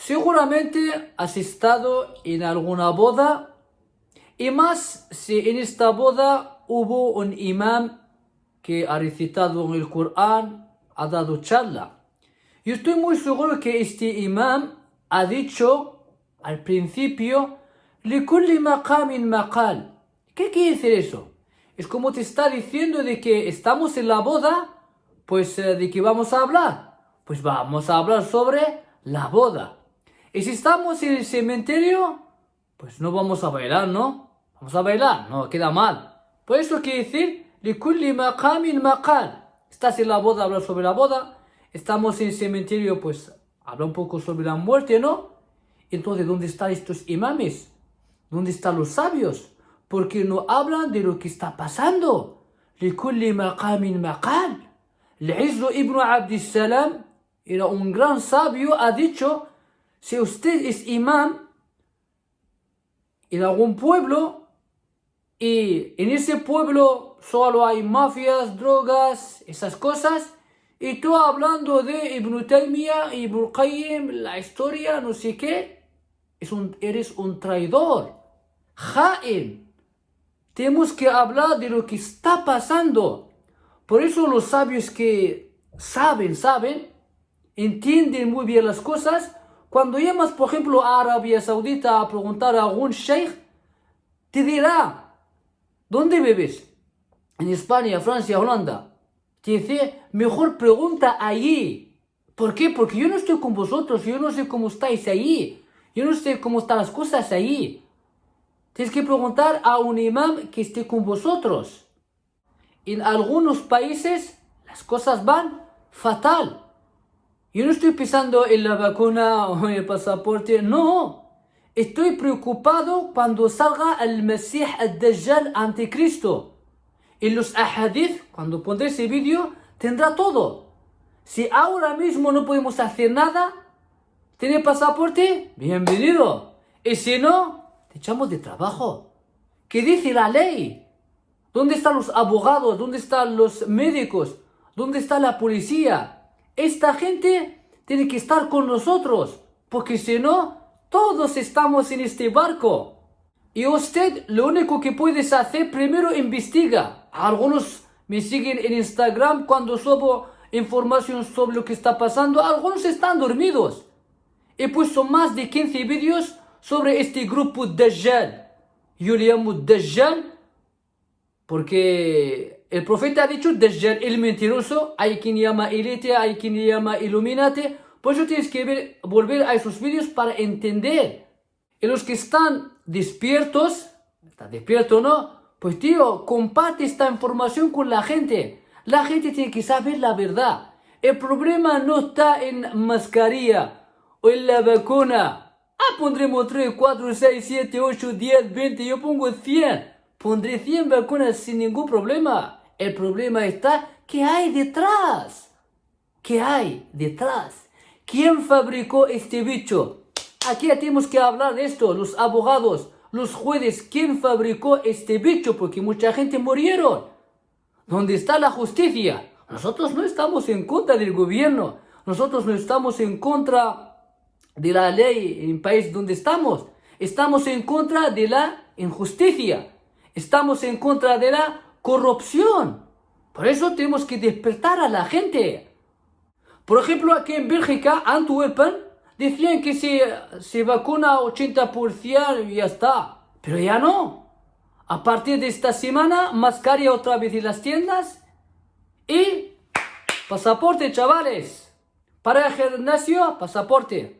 Seguramente has estado en alguna boda y más si en esta boda hubo un imán que ha recitado el Corán, ha dado charla. Yo estoy muy seguro que este imán ha dicho al principio لِكُلِّ مَقَامٍ مَقَالٍ. ¿Qué quiere decir eso? Es como te está diciendo de que estamos en la boda, pues ¿de qué vamos a hablar? Pues vamos a hablar sobre la boda. Y si estamos en el cementerio, pues no vamos a bailar, ¿no? Vamos a bailar, no, queda mal. Por eso quiere decir لِكُلِّ مَقَامٍ مَقَالٍ. Estás en la boda, hablar sobre la boda. Estamos en el cementerio, pues habla un poco sobre la muerte, ¿no? Entonces, ¿dónde están estos imames? ¿Dónde están los sabios? Porque no hablan de lo que está pasando. لِكُلِّ مَقَامٍ مَقَالٍ. العز ibn Abdissalam era un gran sabio, ha dicho, si usted es imán en algún pueblo y en ese pueblo solo hay mafias, drogas, esas cosas, y tú hablando de Ibn Taymiyyah, Ibn Qayyim, la historia, no sé qué, eres un traidor. Jaén. Tenemos que hablar de lo que está pasando. Por eso los sabios que saben, entienden muy bien las cosas. Cuando llamas, por ejemplo, a Arabia Saudita a preguntar a algún sheikh, te dirá, ¿dónde vives? En España, Francia, Holanda. Te dice, mejor pregunta allí. ¿Por qué? Porque yo no estoy con vosotros, yo no sé cómo estáis allí. Yo no sé cómo están las cosas allí. Tienes que preguntar a un imán que esté con vosotros. En algunos países las cosas van fatal. Yo no estoy pensando en la vacuna o en el pasaporte, no. Estoy preocupado cuando salga el Mesías al-Dajjal anticristo. En los ahadith, cuando pondré ese vídeo, tendrá todo. Si ahora mismo no podemos hacer nada, ¿tiene pasaporte? Bienvenido. Y si no, te echamos de trabajo. ¿Qué dice la ley? ¿Dónde están los abogados? ¿Dónde están los médicos? ¿Dónde está la policía? Esta gente tiene que estar con nosotros, porque si no, todos estamos en este barco. Y usted lo único que puedes hacer, primero investiga. Algunos me siguen en Instagram cuando subo información sobre lo que está pasando. Algunos están dormidos. He puesto más de 15 vídeos sobre este grupo Dajjal. Yo le llamo Dajjal porque el profeta ha dicho Dajjal, el mentiroso. Hay quien llama élite, hay quien llama Illuminati. Por eso tienes que volver a esos vídeos para entender. Y los que están despiertos, ¿está despierto o no? Pues tío, comparte esta información con la gente. La gente tiene que saber la verdad. El problema no está en mascarilla o en la vacuna. Pondremos 3, 4, 6, 7, 8, 10, 20, yo pongo 100. Pondré 100 vacunas sin ningún problema. El problema está, ¿qué hay detrás? ¿Qué hay detrás? ¿Quién fabricó este bicho? Aquí tenemos que hablar de esto, los abogados, los jueces, ¿quién fabricó este bicho? Porque mucha gente murieron. ¿Dónde está la justicia? Nosotros no estamos en contra del gobierno, nosotros no estamos en contra de la ley en el país donde estamos. Estamos en contra de la injusticia, estamos en contra de la corrupción. Por eso tenemos que despertar a la gente. Por ejemplo, aquí en Bélgica, Antwerpen, decían que se vacuna 80% y ya está. Pero ya no. A partir de esta semana, mascarilla otra vez en las tiendas y pasaporte, chavales. Para el gimnasio, pasaporte.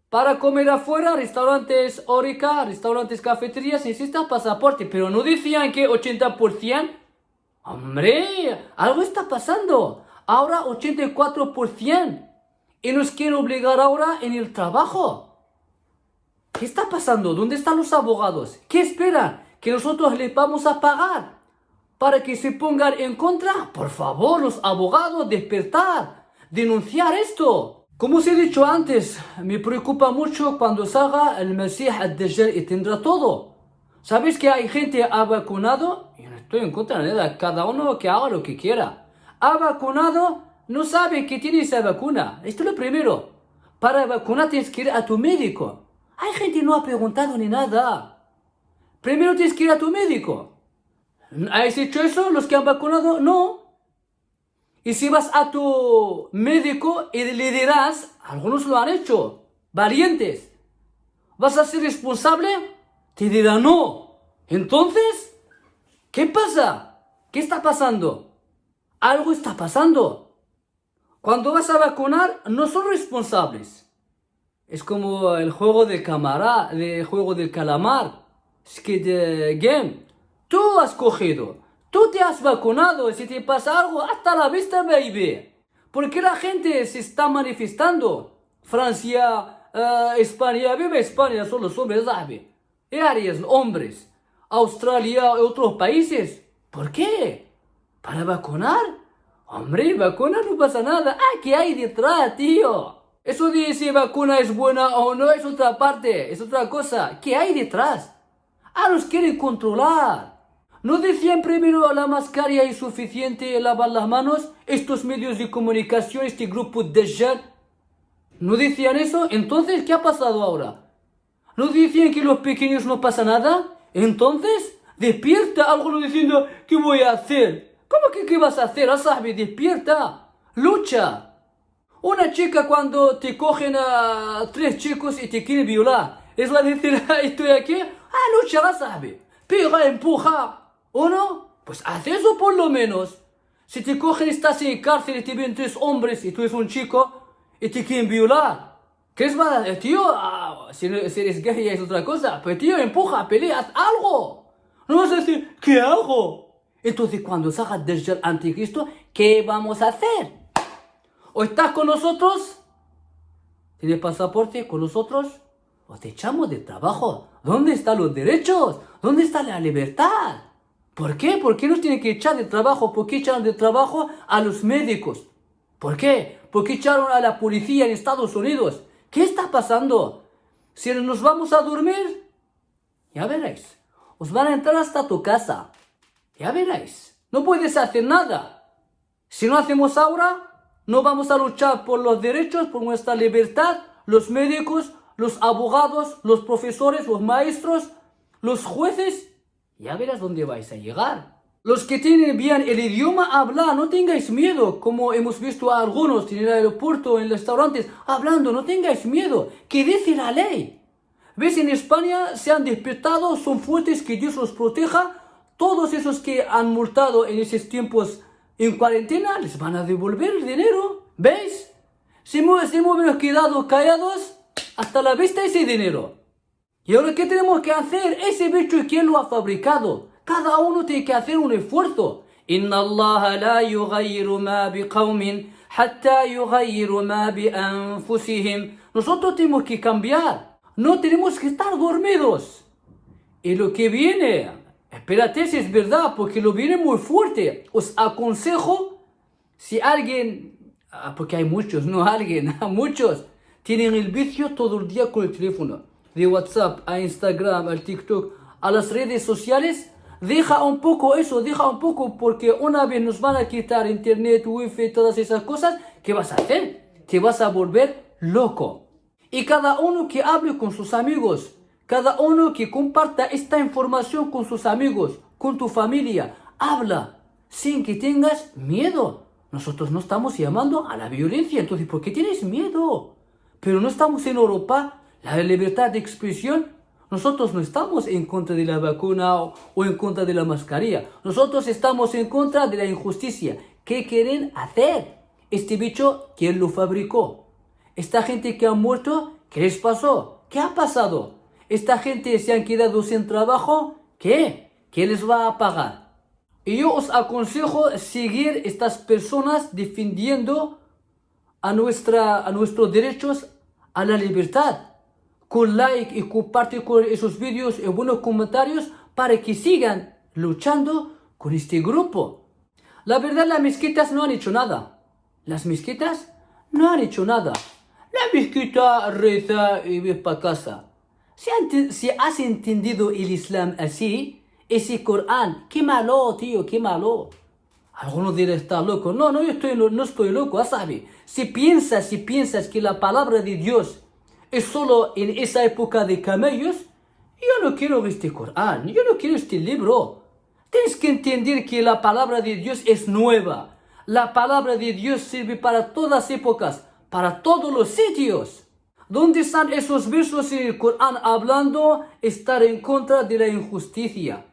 Para comer afuera, restaurantes Orica, restaurantes cafeterías, necesitas pasaporte. Pero no decían que 80%. Hombre, algo está pasando. Ahora 84%. Y nos quieren obligar ahora en el trabajo. ¿Qué está pasando? ¿Dónde están los abogados? ¿Qué esperan? ¿Que nosotros les vamos a pagar para que se pongan en contra? Por favor, los abogados, despertar, denunciar esto. Como os he dicho antes, me preocupa mucho cuando salga el Mesías al-Dajjal y tendrá todo. ¿Sabéis que hay gente ha vacunado? Yo no estoy en contra de nada, cada uno que haga lo que quiera. Ha vacunado, no sabe que tiene esa vacuna. Esto es lo primero. Para vacunar tienes que ir a tu médico. Hay gente que no ha preguntado ni nada. Primero tienes que ir a tu médico. ¿Has hecho eso? ¿Los que han vacunado? No. Y si vas a tu médico y le dirás, algunos lo han hecho, valientes, ¿vas a ser responsable? Te dirá no. Entonces, ¿qué pasa? ¿Qué está pasando? Algo está pasando. Cuando vas a vacunar, no son responsables. Es como el juego del juego del calamar, Skid Game. Tú has cogido, tú te has vacunado y si te pasa algo, hasta la vista, baby. Porque la gente se está manifestando. Francia, España, viva España, son los hombres, ¿sabes? Y Arias, hombres. Australia y otros países. ¿Por qué? ¿Para vacunar? Hombre, vacunar no pasa nada. Ah, ¿qué hay detrás, tío? Eso de si vacuna es buena o no es otra parte, es otra cosa. ¿Qué hay detrás? Ah, nos quieren controlar. ¿No decían primero la mascarilla es suficiente, lavar las manos? Estos medios de comunicación, este grupo de Dajjal. ¿No decían eso? Entonces, ¿qué ha pasado ahora? ¿No decían que los pequeños no pasa nada? Entonces, despierta. Algunos diciendo, ¿qué voy a hacer? ¿Cómo que qué vas a hacer? Asabi, despierta. Lucha. Una chica cuando te cogen a 3 chicos y te quieren violar. Es la de decir, estoy aquí. Ah, lucha, Asabi. Pega, empuja. ¿O no? Pues haz eso por lo menos. Si te cogen, estás en cárcel y te ven 3 hombres y tú eres un chico y te quieren violar. ¿Qué es más? Tío, si eres gay ya es otra cosa. Pero tío, empuja, pelea, haz algo. No vas a decir, ¿qué hago? Entonces cuando salga del anticristo, ¿qué vamos a hacer? ¿O estás con nosotros? ¿Tienes pasaporte con nosotros? ¿O te echamos de trabajo? ¿Dónde están los derechos? ¿Dónde está la libertad? ¿Por qué? ¿Por qué nos tienen que echar de trabajo? ¿Por qué echaron de trabajo a los médicos? ¿Por qué? ¿Por qué echaron a la policía en Estados Unidos? ¿Qué está pasando? Si nos vamos a dormir, ya veréis. Os van a entrar hasta tu casa. Ya veréis. No puedes hacer nada. Si no hacemos ahora, no vamos a luchar por los derechos, por nuestra libertad. Los médicos, los abogados, los profesores, los maestros, los jueces. Ya verás dónde vais a llegar. Los que tienen bien el idioma, hablar, no tengáis miedo, como hemos visto a algunos en el aeropuerto, en restaurantes, hablando, no tengáis miedo, que dice la ley. ¿Ves? En España se han despertado, son fuertes, que Dios los proteja. Todos esos que han multado en esos tiempos en cuarentena, les van a devolver el dinero. ¿Veis? Si hemos quedado callados, hasta la vista ese dinero. ¿Y ahora qué tenemos que hacer? Ese bicho, ¿quién lo ha fabricado? Cada uno tiene que hacer un esfuerzo. Inna Allah la yughayyiru ma biqawmin hatta yughayyiru ma bi anfusihim. Nosotros tenemos que cambiar. No tenemos que estar dormidos. Y lo que viene, espérate si es verdad, porque lo viene muy fuerte. Os aconsejo, si alguien, porque hay muchos, no alguien, muchos, tienen el vicio todo el día con el teléfono. De WhatsApp, a Instagram, al TikTok, a las redes sociales. Deja un poco eso, deja un poco, porque una vez nos van a quitar internet, wifi, todas esas cosas. ¿Qué vas a hacer? Te vas a volver loco. Y cada uno que hable con sus amigos, cada uno que comparta esta información con sus amigos, con tu familia, habla sin que tengas miedo. Nosotros no estamos llamando a la violencia, entonces ¿por qué tienes miedo? Pero no estamos en Europa, la libertad de expresión. Nosotros no estamos en contra de la vacuna o en contra de la mascarilla. Nosotros estamos en contra de la injusticia. ¿Qué quieren hacer? Este bicho, ¿quién lo fabricó? Esta gente que ha muerto, ¿qué les pasó? ¿Qué ha pasado? Esta gente se han quedado sin trabajo, ¿qué? ¿Qué les va a pagar? Y yo os aconsejo seguir estas personas defendiendo a nuestros derechos a la libertad. Con like y comparte con esos vídeos y buenos comentarios para que sigan luchando con este grupo. La verdad, las mezquitas no han hecho nada. Las mezquitas no han hecho nada. La mezquita reza y ve para casa. Si has entendido el Islam así, ese Corán, qué malo, tío, qué malo. Algunos dirán, está loco. No, no, no estoy loco, ¿sabes? Si piensas que la palabra de Dios es solo en esa época de camellos, yo no quiero este Corán, yo no quiero este libro. Tienes que entender que la palabra de Dios es nueva. La palabra de Dios sirve para todas épocas, para todos los sitios. ¿Dónde están esos versos en el Corán hablando estar en contra de la injusticia?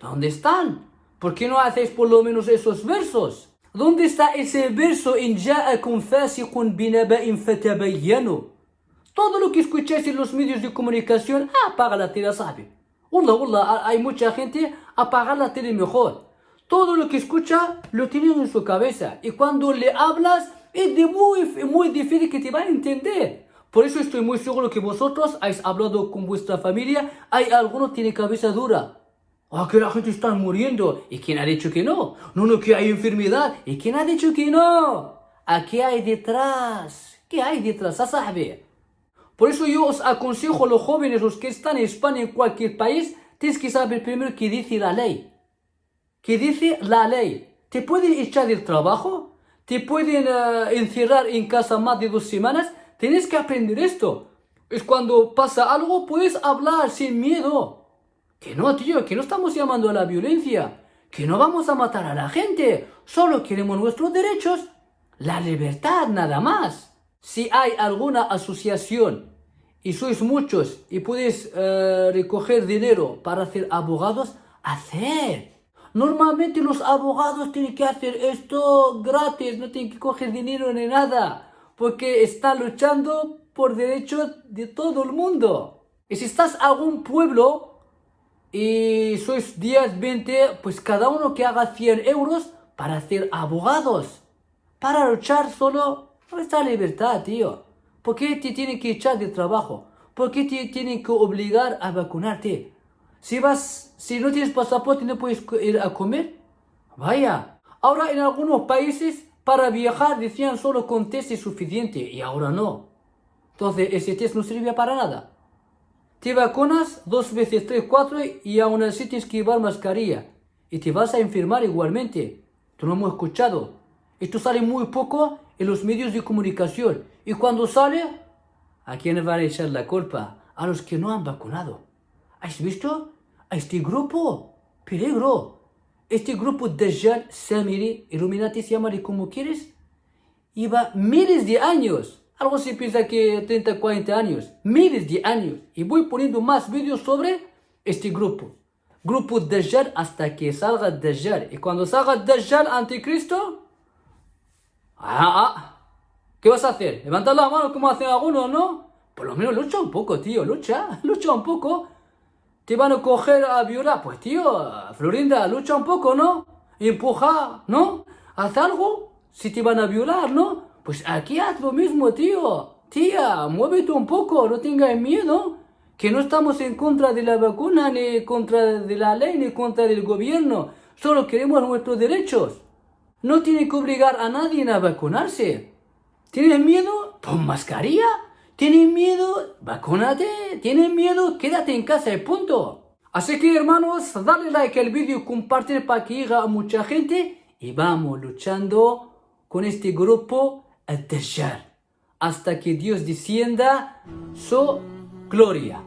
¿Dónde están? ¿Por qué no hacéis por lo menos esos versos? ¿Dónde está ese verso en Ja'akum fasiqun binaba'in fatabayyanu? Todo lo que escucháis en los medios de comunicación, apaga la tele, ¿sabe? Wallah, hay mucha gente, apaga la tele mejor. Todo lo que escucha lo tienen en su cabeza. Y cuando le hablas, es muy difícil que te va a entender. Por eso estoy muy seguro que vosotros habéis hablado con vuestra familia. Hay algunos que tienen cabeza dura. Que la gente está muriendo. ¿Y quién ha dicho que no? No, que hay enfermedad. ¿Y quién ha dicho que no? ¿Qué hay detrás? ¿Qué hay detrás? ¿Sabe? Por eso yo os aconsejo a los jóvenes, los que están en España, en cualquier país, tienes que saber primero qué dice la ley. ¿Qué dice la ley? ¿Te pueden echar del trabajo? ¿Te pueden encerrar en casa más de 2 semanas? Tienes que aprender esto. Es cuando pasa algo, puedes hablar sin miedo. Que no, tío, que no estamos llamando a la violencia. Que no vamos a matar a la gente. Solo queremos nuestros derechos. La libertad, nada más. Si hay alguna asociación y sois muchos y podéis recoger dinero para hacer abogados, hacer. Normalmente los abogados tienen que hacer esto gratis, no tienen que coger dinero ni nada, porque están luchando por derechos de todo el mundo. Y si estás en algún pueblo y sois 10, 20, pues cada uno que haga 100 euros para hacer abogados, para luchar solo por esta libertad, tío. ¿Por qué te tienen que echar de trabajo? ¿Por qué te tienen que obligar a vacunarte? Si no tienes pasaporte, no puedes ir a comer. Vaya. Ahora en algunos países para viajar decían solo con test es suficiente y ahora no. Entonces ese test no sirve para nada. Te vacunas 2 veces, 3, 4 y aún así tienes que llevar mascarilla. Y te vas a enfermar igualmente. Tú lo hemos escuchado. Esto sale muy poco en los medios de comunicación. Y cuando sale, ¿a quién van a echar la culpa? A los que no han vacunado. ¿Has visto? A este grupo, peligro. Este grupo Dajjal, Samiri, Illuminati, llámale como quieres, lleva miles de años. Algo se piensa que 30, 40 años. Miles de años. Y voy poniendo más vídeos sobre este grupo. Grupo Dajjal hasta que salga Dajjal. Y cuando salga Dajjal, anticristo, ¿qué vas a hacer? ¿Levantar la mano como hacen algunos, no? Por lo menos lucha un poco, tío. Lucha un poco. ¿Te van a coger a violar? Pues tío, Florinda, lucha un poco, ¿no? Empuja, ¿no? Haz algo. Si te van a violar, ¿no? Pues aquí haz lo mismo, tío. Tía, muévete un poco, no tengas miedo. Que no estamos en contra de la vacuna, ni contra de la ley, ni contra del gobierno. Solo queremos nuestros derechos. No tiene que obligar a nadie a vacunarse. ¿Tienes miedo? Pon mascarilla. ¿Tienes miedo? Vacúnate. ¿Tienes miedo? Quédate en casa y punto. Así que hermanos, dale like al vídeo, comparte para que llegue a mucha gente y vamos luchando con este grupo Dajjal hasta que Dios descienda su gloria.